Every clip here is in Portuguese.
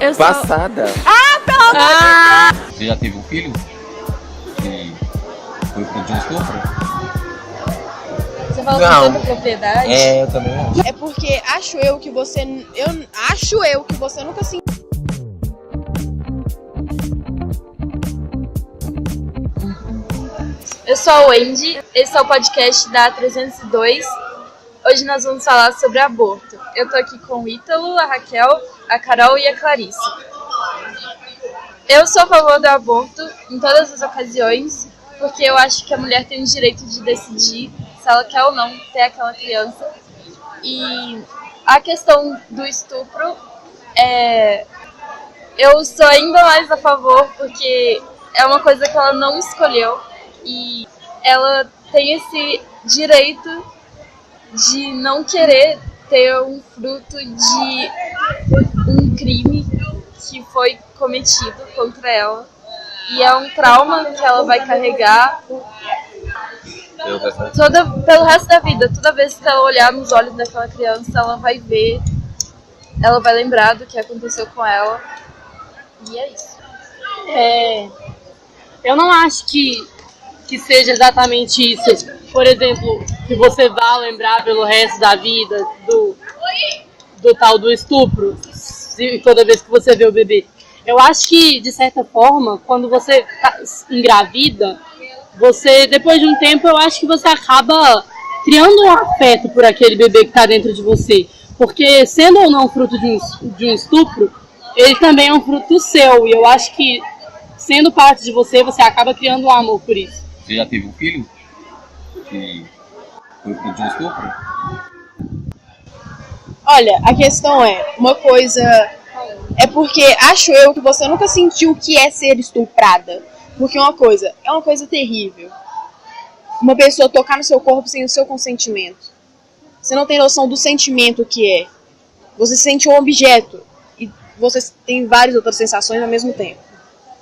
Eu sou... Passada. Ah, pelo amor de Deus! Você já teve um filho que foi fruto de um estupro? Você falou Não. com tanta propriedade. É, eu também acho. É porque acho eu que você nunca se... Eu sou a Wendy, esse é o podcast da 302. Hoje nós vamos falar sobre aborto. Eu tô aqui com o Ítalo, a Raquel, a Carol e a Clarice. Eu sou a favor do aborto em todas as ocasiões, porque eu acho que a mulher tem o direito de decidir se ela quer ou não ter aquela criança. E a questão do estupro, eu sou ainda mais a favor, porque é uma coisa que ela não escolheu e ela tem esse direito de não querer ter um fruto de um crime que foi cometido contra ela. E é um trauma que ela vai carregar pelo resto da vida. Toda vez que ela olhar nos olhos daquela criança, ela vai ver, ela vai lembrar do que aconteceu com ela. E é isso. Eu não acho que seja exatamente isso. Por exemplo, que você vá lembrar pelo resto da vida do tal do estupro, toda vez que você vê o bebê. Eu acho que, de certa forma, quando você engravida, você, depois de um tempo, eu acho que você acaba criando um afeto por aquele bebê que está dentro de você. Porque, sendo ou não fruto de um estupro, ele também é um fruto seu. E eu acho que, sendo parte de você, você acaba criando um amor por isso. Você já teve um filho que foi fruto de um estupro? Olha, a questão é, uma coisa... É porque acho eu que você nunca sentiu o que é ser estuprada. Porque é uma coisa terrível. Uma pessoa tocar no seu corpo sem o seu consentimento. Você não tem noção do sentimento que é. Você sente um objeto e você tem várias outras sensações ao mesmo tempo.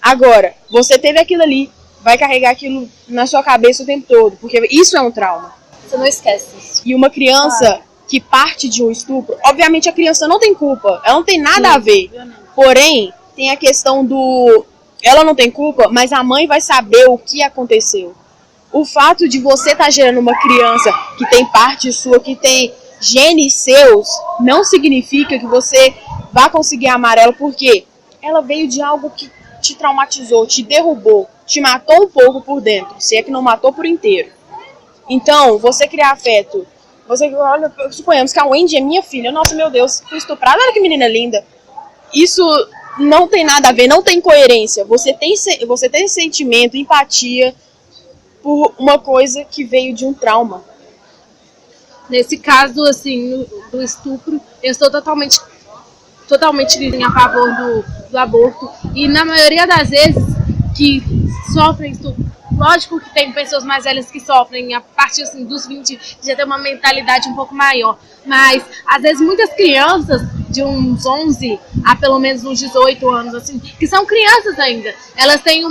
Agora, você teve aquilo ali, vai carregar aquilo na sua cabeça o tempo todo, porque isso é um trauma. Você não esquece isso. E uma criança que parte de um estupro, obviamente a criança não tem culpa, ela não tem nada a ver. Porém, tem a questão do... Ela não tem culpa, mas a mãe vai saber o que aconteceu. O fato de você estar gerando uma criança que tem parte sua, que tem genes seus, não significa que você vai conseguir amar ela, porque ela veio de algo que te traumatizou, te derrubou, te matou um pouco por dentro, se é que não matou por inteiro. Então, você criar afeto, olha, suponhamos que a Wendy é minha filha, nossa, meu Deus, fui estuprada, olha que menina linda. Isso não tem nada a ver, não tem coerência. Você tem sentimento, empatia por uma coisa que veio de um trauma. Nesse caso, assim, do estupro, eu estou totalmente a favor do aborto. E na maioria das vezes que sofrem estupro, lógico que tem pessoas mais velhas que sofrem a partir assim, dos 20, já tem uma mentalidade um pouco maior. Mas, às vezes, muitas crianças de uns 11 a pelo menos uns 18 anos, assim, que são crianças ainda, elas têm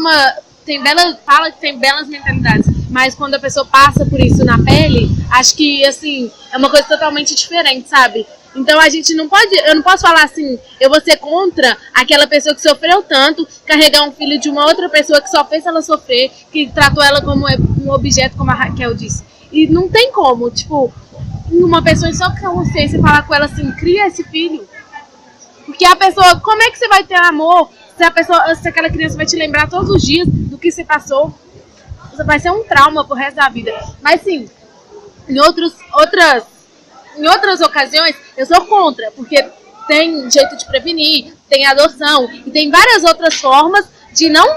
fala que tem belas mentalidades, mas quando a pessoa passa por isso na pele, acho que, assim, é uma coisa totalmente diferente, sabe? Então eu não posso falar assim, eu vou ser contra aquela pessoa que sofreu tanto, carregar um filho de uma outra pessoa que só fez ela sofrer, que tratou ela como um objeto, como a Raquel disse. E não tem como, tipo, uma pessoa só com consciência falar com ela assim, cria esse filho. Porque a pessoa, como é que você vai ter amor se aquela criança vai te lembrar todos os dias do que você passou? Vai ser um trauma pro resto da vida. Mas sim, em outras ocasiões, eu sou contra, porque tem jeito de prevenir, tem adoção e tem várias outras formas de não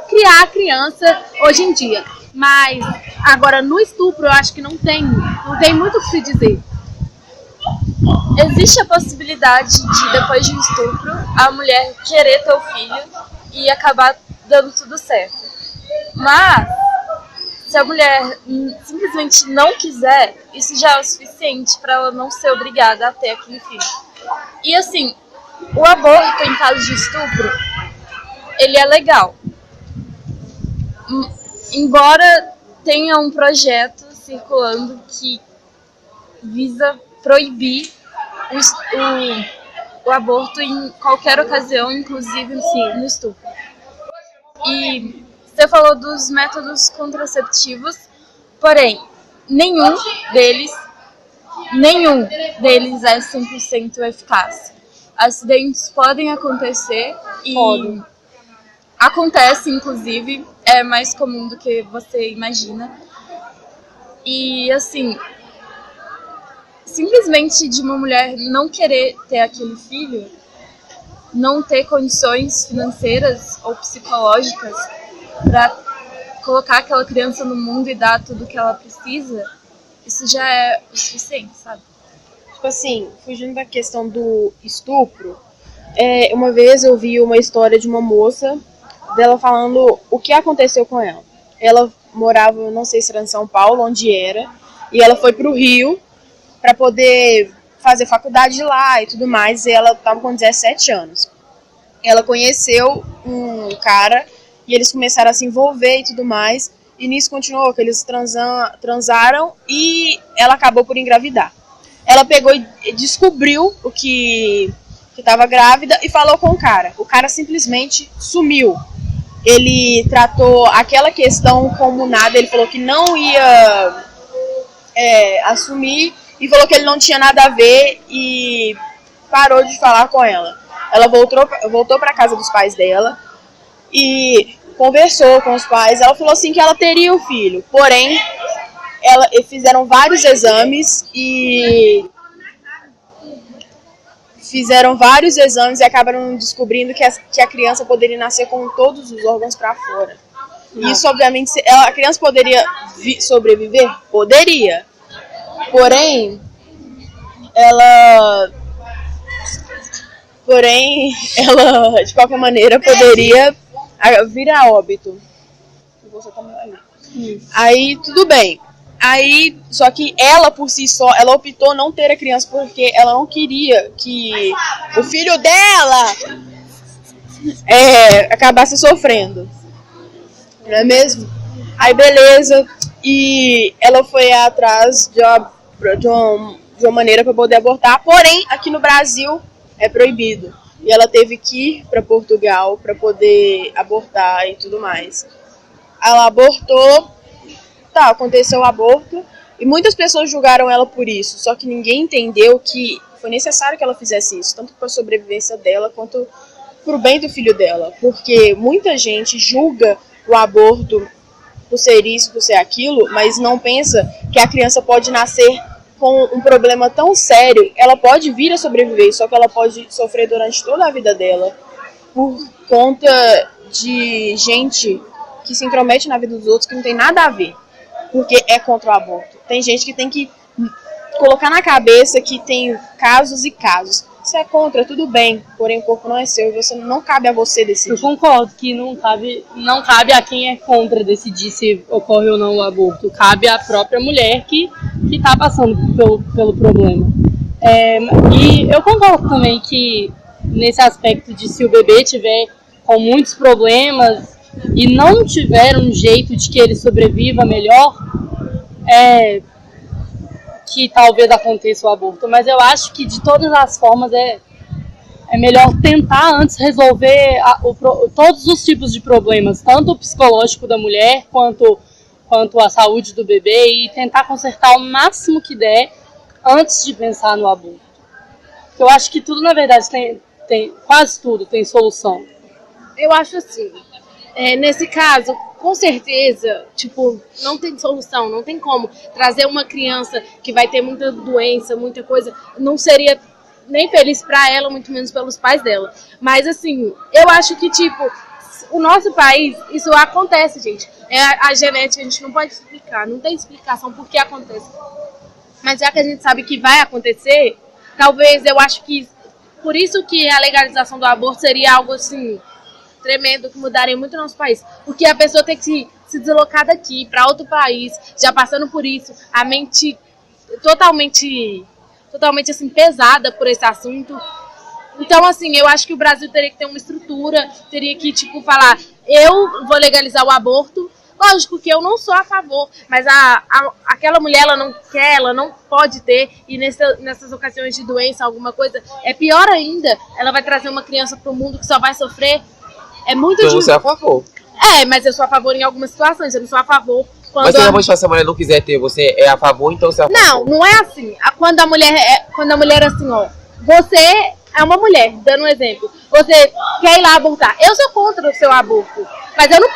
criar a criança hoje em dia. Mas agora no estupro eu acho que não tem muito o que se dizer. Existe a possibilidade de, depois de um estupro, a mulher querer ter o filho e acabar dando tudo certo. Mas, se a mulher simplesmente não quiser, isso já é o suficiente para ela não ser obrigada a ter aquele filho. E assim, o aborto em caso de estupro, ele é legal. Embora tenha um projeto circulando que visa proibir o aborto em qualquer ocasião, inclusive no estupro. E você falou dos métodos contraceptivos, porém, nenhum deles é 100% eficaz. Acidentes podem acontecer e acontece, inclusive, é mais comum do que você imagina. E, assim, simplesmente de uma mulher não querer ter aquele filho, não ter condições financeiras ou psicológicas para colocar aquela criança no mundo e dar tudo que ela precisa, isso já é o suficiente, sabe? Tipo assim, fugindo da questão do estupro, uma vez eu vi uma história de uma moça, dela falando o que aconteceu com ela. Ela morava, não sei se era em São Paulo, onde era, e ela foi pro Rio para poder fazer faculdade lá e tudo mais, e ela estava com 17 anos. Ela conheceu um cara e eles começaram a se envolver e tudo mais, e nisso continuou, que eles transaram e ela acabou por engravidar. Ela pegou e descobriu o que estava grávida e falou com o cara. O cara simplesmente sumiu. Ele tratou aquela questão como nada, ele falou que não ia assumir e falou que ele não tinha nada a ver e parou de falar com ela. Ela voltou para casa dos pais dela e conversou com os pais. Ela falou assim que ela teria o filho, porém fizeram vários exames e acabaram descobrindo que a criança poderia nascer com todos os órgãos para fora. Isso, obviamente, a criança poderia sobreviver? Poderia. Porém, ela, de qualquer maneira, poderia vir a óbito. Você também vai ver. Aí, tudo bem. Aí, só que ela, por si só, ela optou não ter a criança porque ela não queria que o filho dela acabasse sofrendo. Não é mesmo? Aí, beleza. E ela foi atrás de uma maneira para poder abortar. Porém, aqui no Brasil é proibido. E ela teve que ir para Portugal para poder abortar e tudo mais. Ela abortou. Tá, aconteceu o aborto e muitas pessoas julgaram ela por isso, só que ninguém entendeu que foi necessário que ela fizesse isso, tanto para a sobrevivência dela quanto para o bem do filho dela, porque muita gente julga o aborto por ser isso, por ser aquilo, mas não pensa que a criança pode nascer com um problema tão sério, ela pode vir a sobreviver, só que ela pode sofrer durante toda a vida dela por conta de gente que se intromete na vida dos outros que não tem nada a ver. Porque é contra o aborto. Tem gente que tem que colocar na cabeça que tem casos e casos. Se é contra, tudo bem, porém o corpo não é seu e não cabe a você decidir. Eu concordo que não cabe a quem é contra decidir se ocorre ou não o aborto. Cabe à própria mulher que está passando pelo problema. E eu concordo também que nesse aspecto de se o bebê tiver com muitos problemas e não tiver um jeito de que ele sobreviva melhor, que talvez aconteça o aborto. Mas eu acho que de todas as formas é melhor tentar antes resolver todos os tipos de problemas, tanto o psicológico da mulher quanto a saúde do bebê, e tentar consertar o máximo que der antes de pensar no aborto. Eu acho que tudo, na verdade, quase tudo tem solução. Eu acho assim, nesse caso, com certeza, tipo, não tem solução, não tem como trazer uma criança que vai ter muita doença, muita coisa, não seria nem feliz pra ela, muito menos pelos pais dela. Mas assim, eu acho que, tipo, o nosso país, isso acontece, gente. A genética, a gente não pode explicar, não tem explicação por que acontece. Mas já que a gente sabe que vai acontecer, talvez eu acho que, por isso que a legalização do aborto seria algo assim tremendo, que mudaria muito o nosso país. Porque a pessoa tem que se deslocar daqui para outro país, já passando por isso, a mente totalmente assim, pesada por esse assunto. Então, assim, eu acho que o Brasil teria que ter uma estrutura, teria que, tipo, falar, eu vou legalizar o aborto, Lógico que eu não sou a favor, mas aquela mulher, ela não quer, ela não pode ter, e nessas ocasiões de doença, alguma coisa, é pior ainda, ela vai trazer uma criança pro mundo que só vai sofrer. É muito Então você é a favor. mas eu sou a favor em algumas situações, eu não sou a favor quando... Mas se a mulher não quiser ter, você é a favor, então você é a favor? Não é assim. Quando a mulher é assim, ó, você é uma mulher, dando um exemplo, você quer ir lá abortar, eu sou contra o seu aborto, mas eu não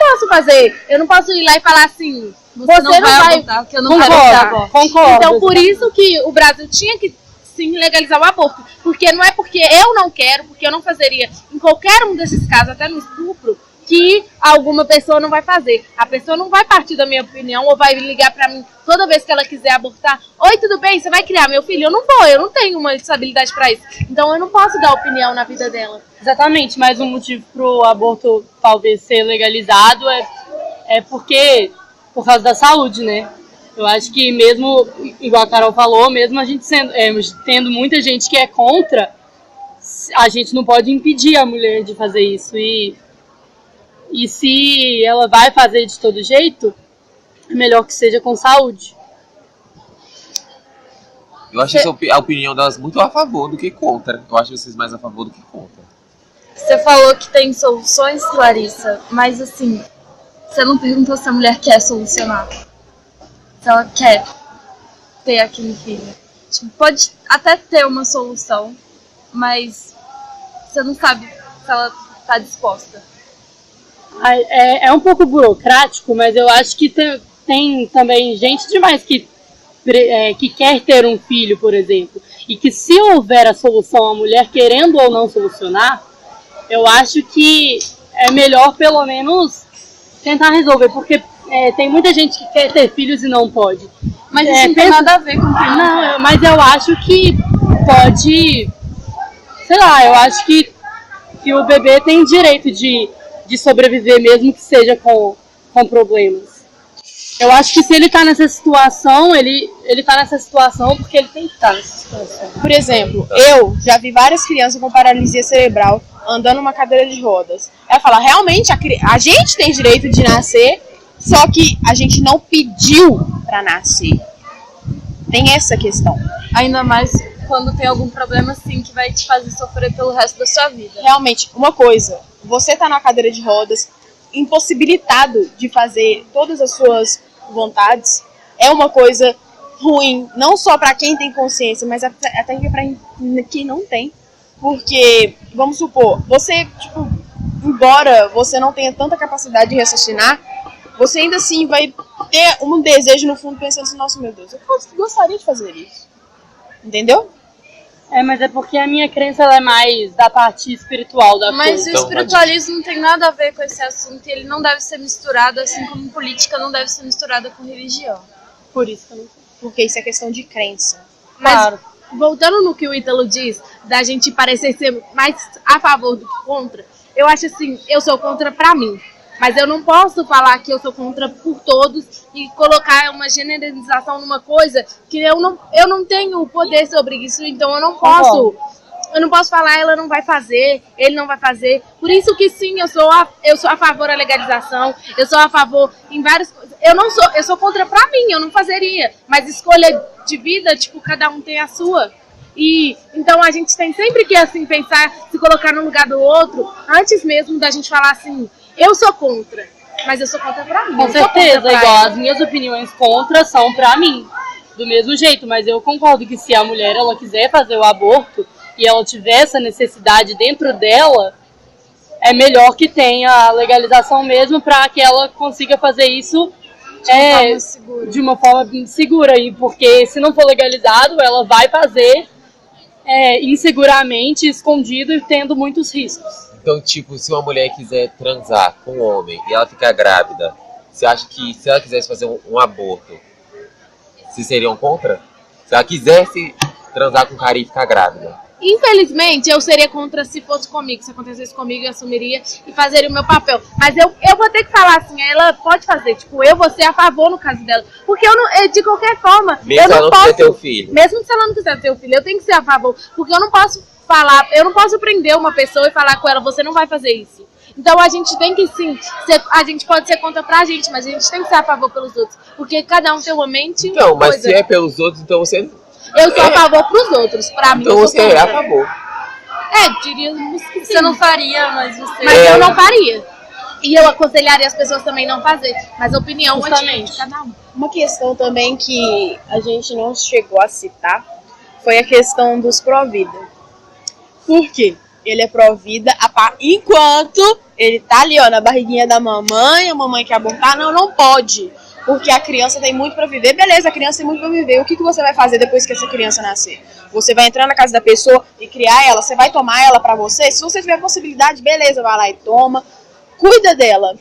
posso ir lá e falar assim, você não vai abortar, porque eu não quero abortar. Concordo. Então por isso que o Brasil tinha que sim legalizar o aborto, porque não é porque eu não quero, porque eu não fazeria em qualquer um desses casos, até no estupro, que alguma pessoa não vai fazer. A pessoa não vai partir da minha opinião ou vai ligar pra mim toda vez que ela quiser abortar. Oi, tudo bem? Você vai criar meu filho? Eu não vou, eu não tenho uma estabilidade pra isso. Então eu não posso dar opinião na vida dela. Exatamente, mas um motivo pro aborto talvez ser legalizado é porque, por causa da saúde, né? Eu acho que mesmo, igual a Carol falou, mesmo a gente tendo muita gente que é contra, a gente não pode impedir a mulher de fazer isso. E se ela vai fazer de todo jeito, é melhor que seja com saúde. Eu acho a opinião delas muito a favor do que contra. Eu acho vocês mais a favor do que contra. Você falou que tem soluções, Clarissa, mas assim, você não perguntou se a mulher quer solucionar. Se ela quer ter aquele filho. Tipo, pode até ter uma solução, mas você não sabe se ela está disposta. É um pouco burocrático, mas eu acho que tem também gente demais que quer ter um filho, por exemplo. E que se houver a solução, a mulher querendo ou não solucionar, eu acho que é melhor pelo menos tentar resolver, porque tem muita gente que quer ter filhos e não pode. Mas isso não tem nada a ver com filho. Não, mas eu acho que pode, sei lá, eu acho que o bebê tem direito de sobreviver, mesmo que seja com problemas. Eu acho que se ele tá nessa situação, ele tá nessa situação porque ele tem que estar nessa situação. Por exemplo, eu já vi várias crianças com paralisia cerebral andando numa cadeira de rodas. Ela fala, realmente, a gente tem direito de nascer, só que a gente não pediu pra nascer. Tem essa questão. Ainda mais quando tem algum problema assim que vai te fazer sofrer pelo resto da sua vida. Realmente, uma coisa, você tá na cadeira de rodas, impossibilitado de fazer todas as suas vontades, é uma coisa ruim, não só pra quem tem consciência, mas até pra quem não tem. Porque, vamos supor, você, tipo, embora você não tenha tanta capacidade de raciocinar, você ainda assim vai ter um desejo no fundo pensando assim, nossa, meu Deus, eu gostaria de fazer isso. Entendeu? Mas é porque a minha crença ela é mais da parte espiritual da Mas coisa. o espiritualismo não tem nada a ver com esse assunto e ele não deve ser misturado, assim como política não deve ser misturada com religião. Por isso que eu não sei. Porque isso é questão de crença. Mas, Claro. voltando no que o Ítalo diz, da gente parecer ser mais a favor do que contra, eu acho assim, eu sou contra pra mim. Mas eu não posso falar que eu sou contra por todos e colocar uma generalização numa coisa que eu não tenho poder sobre isso, então eu não posso falar, ela não vai fazer, ele não vai fazer. Por isso que sim, eu sou a favor da legalização, eu sou a favor em várias coisas. Eu sou contra pra mim, eu não fazeria, mas escolha de vida, tipo, cada um tem a sua. E então a gente tem sempre que assim pensar, se colocar no lugar do outro, antes mesmo da gente falar assim, eu sou contra, mas eu sou contra pra mim. Com certeza, igual as minhas opiniões contra são pra mim, do mesmo jeito, mas eu concordo que se a mulher ela quiser fazer o aborto e ela tiver essa necessidade dentro dela, é melhor que tenha a legalização mesmo para que ela consiga fazer isso de uma forma segura. E porque se não for legalizado, ela vai fazer inseguramente, escondido e tendo muitos riscos. Então, tipo, se uma mulher quiser transar com um homem e ela ficar grávida, você acha que se ela quisesse fazer um aborto, vocês seriam contra? Se ela quisesse transar com um cara e ficar grávida? Infelizmente, eu seria contra se fosse comigo. Se acontecesse comigo, eu assumiria e fazeria o meu papel. Mas eu vou ter que falar assim, ela pode fazer. Tipo, eu vou ser a favor no caso dela. Porque de qualquer forma, mesmo eu não ela não posso... quiser ter o filho. Mesmo se ela não quiser ter o filho, eu tenho que ser a favor. Porque eu não posso falar, eu não posso prender uma pessoa e falar com ela, você não vai fazer isso. Então a gente tem que sim, a gente pode ser contra pra gente, mas a gente tem que ser a favor pelos outros. Porque cada um tem uma mente. Então, mas coisa. se é pelos outros, então você. Eu sou a favor pros outros, pra mim. Então eu você sou é contra. a favor. Diríamos que sim. Você não faria, mas você... Mas eu não faria. E eu aconselharia as pessoas também não fazer. Mas a opinião é de cada um. Uma questão também que a gente não chegou a citar foi a questão dos pró-vida. Por quê? Ele é pró-vida enquanto ele tá ali, ó, na barriguinha da mamãe, a mamãe quer abortar, não pode. Porque a criança tem muito pra viver. Beleza, a criança tem muito pra viver. O que você vai fazer depois que essa criança nascer? Você vai entrar na casa da pessoa e criar ela? Você vai tomar ela pra você? Se você tiver a possibilidade, beleza, vai lá e toma. Cuida dela.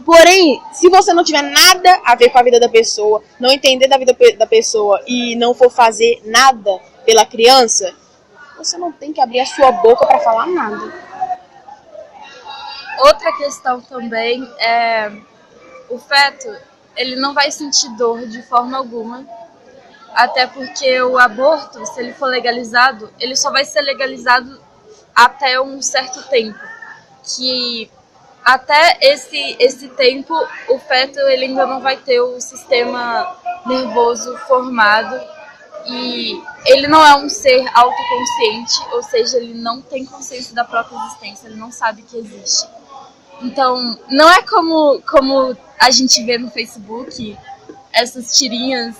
Porém, se você não tiver nada a ver com a vida da pessoa, não entender da vida da pessoa e não for fazer nada pela criança, você não tem que abrir a sua boca pra falar nada. Outra questão também é o feto, ele não vai sentir dor de forma alguma, até porque o aborto, se ele for legalizado, ele só vai ser legalizado até um certo tempo, que até esse tempo o feto ele ainda não vai ter o sistema nervoso formado e ele não é um ser autoconsciente, ou seja, ele não tem consciência da própria existência, ele não sabe que existe. Então, não é como a gente vê no Facebook, essas tirinhas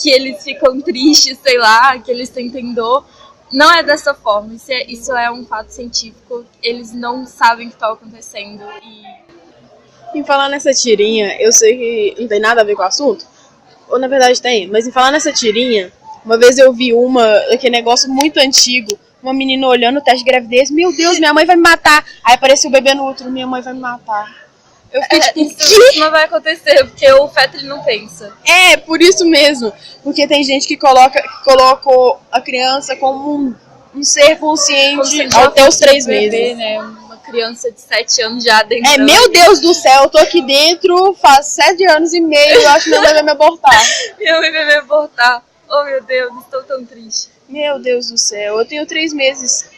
que eles ficam tristes, sei lá, que eles sentem dor. Não é dessa forma, isso é um fato científico, eles não sabem o que está acontecendo. Em falar nessa tirinha, eu sei que não tem nada a ver com o assunto, ou na verdade tem, mas em falar nessa tirinha, uma vez eu vi aquele negócio muito antigo, uma menina olhando o teste de gravidez, meu Deus, minha mãe vai me matar. Aí apareceu o bebê no útero, minha mãe vai me matar. Eu fiquei tipo, isso não vai acontecer, porque o feto ele não pensa. É, por isso mesmo. Porque tem gente que colocou a criança como um ser consciente até os 3 meses. Bebê, né? Uma criança de 7 anos já dentro. Meu Deus do céu, eu tô aqui dentro faz 7 anos e meio, eu acho que minha mãe vai me abortar. Minha mãe vai me abortar. Oh, meu Deus, estou tão triste. Meu Deus do céu, eu tenho 3 meses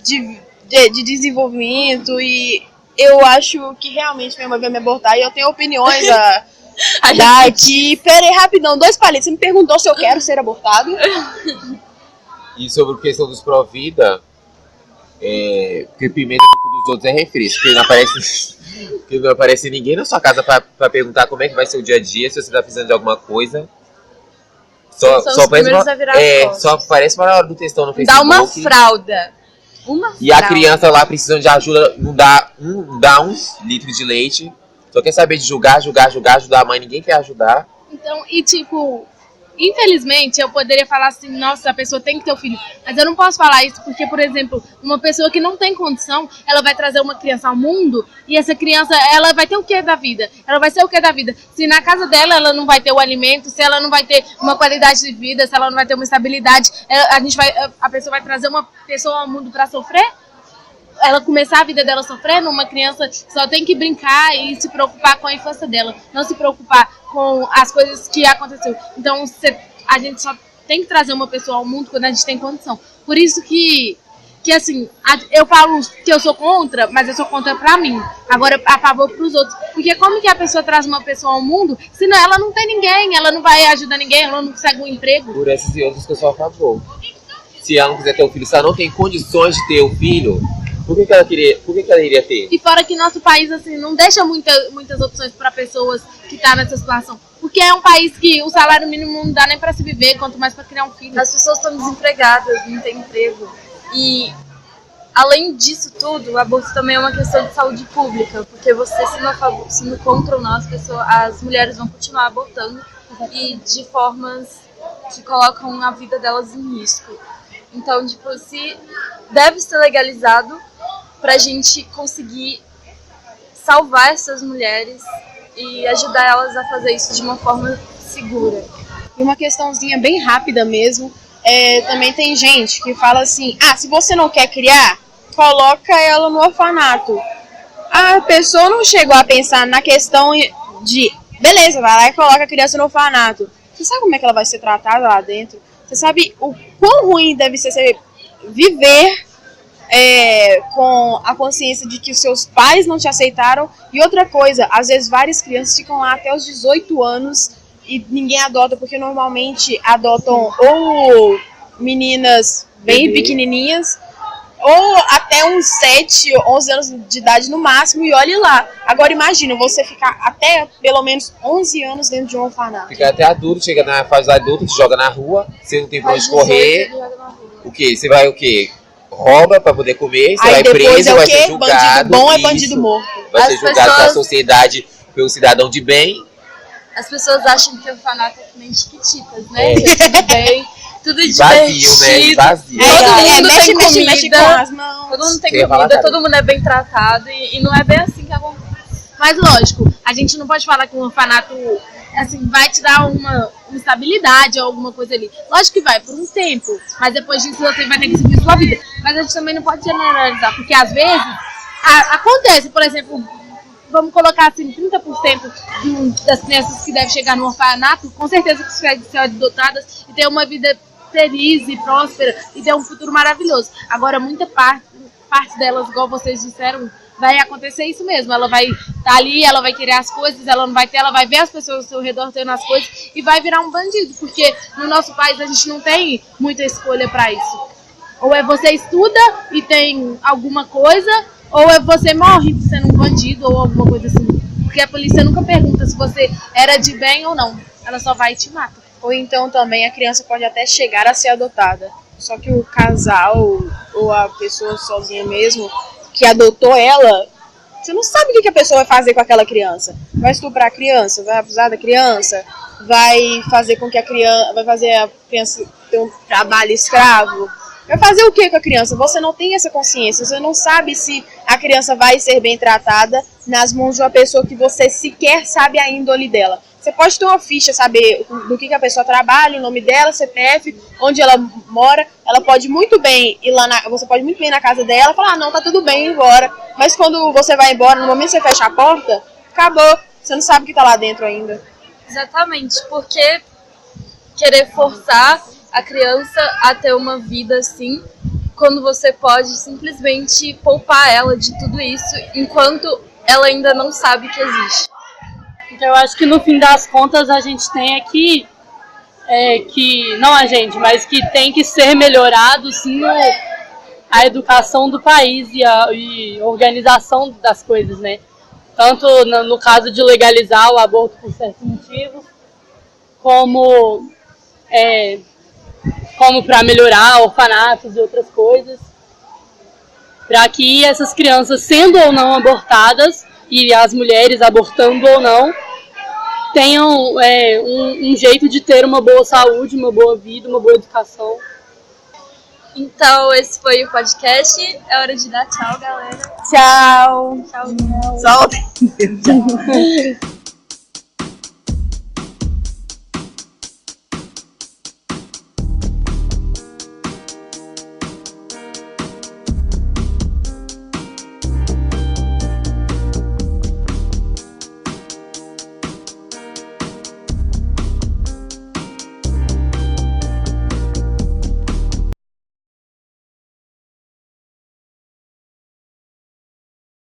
de desenvolvimento e eu acho que realmente minha mãe vai me abortar e eu tenho opiniões a dar aqui. Pera aí, rapidão, 2 palitos. Você me perguntou se eu quero ser abortado? E sobre a questão dos pró-vida, porque pimenta no cu dos outros é refresco, porque não aparece ninguém na sua casa pra perguntar como é que vai ser o dia a dia, se você tá precisando de alguma coisa. Só aparece na hora do textão no Facebook. Dá uma fralda. E a criança lá precisando de ajuda, não dá uns litros de leite. Só quer saber de julgar a mãe, ninguém quer ajudar. Então, e tipo, infelizmente eu poderia falar assim, nossa, a pessoa tem que ter um filho. Mas eu não posso falar isso porque, por exemplo, uma pessoa que não tem condição, ela vai trazer uma criança ao mundo e essa criança, ela vai ter o que da vida? Ela vai ser o que da vida? Se na casa dela ela não vai ter o alimento, se ela não vai ter uma qualidade de vida, se ela não vai ter uma estabilidade, a pessoa vai trazer uma pessoa ao mundo para sofrer? Ela começar a vida dela sofrendo, uma criança só tem que brincar e se preocupar com a infância dela, não se preocupar com as coisas que aconteceu. Então a gente só tem que trazer uma pessoa ao mundo quando a gente tem condição. Por isso que assim, eu falo que eu sou contra, mas eu sou contra pra mim. Agora a favor pros outros. Porque como que a pessoa traz uma pessoa ao mundo, senão ela não tem ninguém, ela não vai ajudar ninguém, ela não consegue um emprego. Por essas e outras que eu sou a favor. Se ela não quiser ter um filho, se ela não tem condições de ter um filho, por que ela iria ter? E fora que nosso país, assim, não deixa muitas opções para pessoas que estão nessa situação. Porque é um país que o salário mínimo não dá nem para se viver, quanto mais para criar um filho. As pessoas estão desempregadas, não tem emprego. E, além disso tudo, o aborto também é uma questão de saúde pública. Porque você, se não contra ou não, as mulheres vão continuar abortando. E de formas que colocam a vida delas em risco. Então, tipo, se deve ser legalizado pra gente conseguir salvar essas mulheres e ajudar elas a fazer isso de uma forma segura. E uma questãozinha bem rápida mesmo, também tem gente que fala assim, se você não quer criar, coloca ela no orfanato. A pessoa não chegou a pensar na questão de, beleza, vai lá e coloca a criança no orfanato. Você sabe como é que ela vai ser tratada lá dentro? Você sabe o quão ruim deve ser viver com a consciência de que os seus pais não te aceitaram. E outra coisa, às vezes várias crianças ficam lá até os 18 anos e ninguém adota, porque normalmente adotam ou meninas bem pequenininhas, ou até uns 7, 11 anos de idade no máximo, e olhe lá. Agora imagina, você ficar até pelo menos 11 anos dentro de um orfanato. Fica até adulto, chega na fase adulta, te joga na rua, você não tem pra onde correr. O quê? Você vai o quê? Rouba pra poder comer, você vai preso, vai ser julgado. Bandido bom é bandido morto. Vai ser julgado pela sociedade pelo cidadão de bem. As pessoas acham que o orfanato é que nem Chiquititas, né? Tudo bem, tudo vazio, né? divertido. Vazio. Todo mundo tem comida, mexe com as mãos. todo mundo tem comida, todo mundo é bem tratado e não é bem assim que acontece. Mas lógico, a gente não pode falar que um orfanato assim, vai te dar uma estabilidade ou alguma coisa ali. Lógico que vai, por um tempo. Mas depois disso você vai ter que seguir sua vida. Mas a gente também não pode generalizar, porque às vezes acontece, por exemplo, vamos colocar assim, 30% das crianças que devem chegar no orfanato, com certeza conseguem ser adotadas e ter uma vida feliz e próspera e ter um futuro maravilhoso. Agora, muita parte delas, igual vocês disseram, vai acontecer isso mesmo. Ela vai estar ali, ela vai querer as coisas, ela não vai ter, ela vai ver as pessoas ao seu redor tendo as coisas e vai virar um bandido, porque no nosso país a gente não tem muita escolha para isso. Ou é você estuda e tem alguma coisa, ou é você morre sendo um bandido ou alguma coisa assim. Porque a polícia nunca pergunta se você era de bem ou não. Ela só vai e te mata. Ou então também a criança pode até chegar a ser adotada. Só que o casal ou a pessoa sozinha mesmo que adotou ela, você não sabe o que a pessoa vai fazer com aquela criança. Vai estuprar a criança, vai abusar da criança, vai fazer com que a criança ter um trabalho escravo. Vai fazer o que com a criança? Você não tem essa consciência, você não sabe se a criança vai ser bem tratada nas mãos de uma pessoa que você sequer sabe a índole dela. Você pode ter uma ficha, saber do que a pessoa trabalha, o nome dela, CPF, onde ela mora. Ela pode muito bem ir lá, você pode muito bem ir na casa dela e falar, não, tá tudo bem, ir embora. Mas quando você vai embora, no momento que você fecha a porta, acabou. Você não sabe o que tá lá dentro ainda. Exatamente, porque querer forçar a criança a ter uma vida assim, quando você pode simplesmente poupar ela de tudo isso, enquanto ela ainda não sabe que existe. Então eu acho que no fim das contas a gente tem aqui, que não a gente, mas que tem que ser melhorado sim a educação do país e a organização das coisas, né? Tanto no caso de legalizar o aborto por certos motivos, como para melhorar orfanatos e outras coisas, para que essas crianças, sendo ou não abortadas, e as mulheres abortando ou não, tenham um jeito de ter uma boa saúde, uma boa vida, uma boa educação. Então, esse foi o podcast. É hora de dar tchau, galera. Tchau. Tchau. Solta.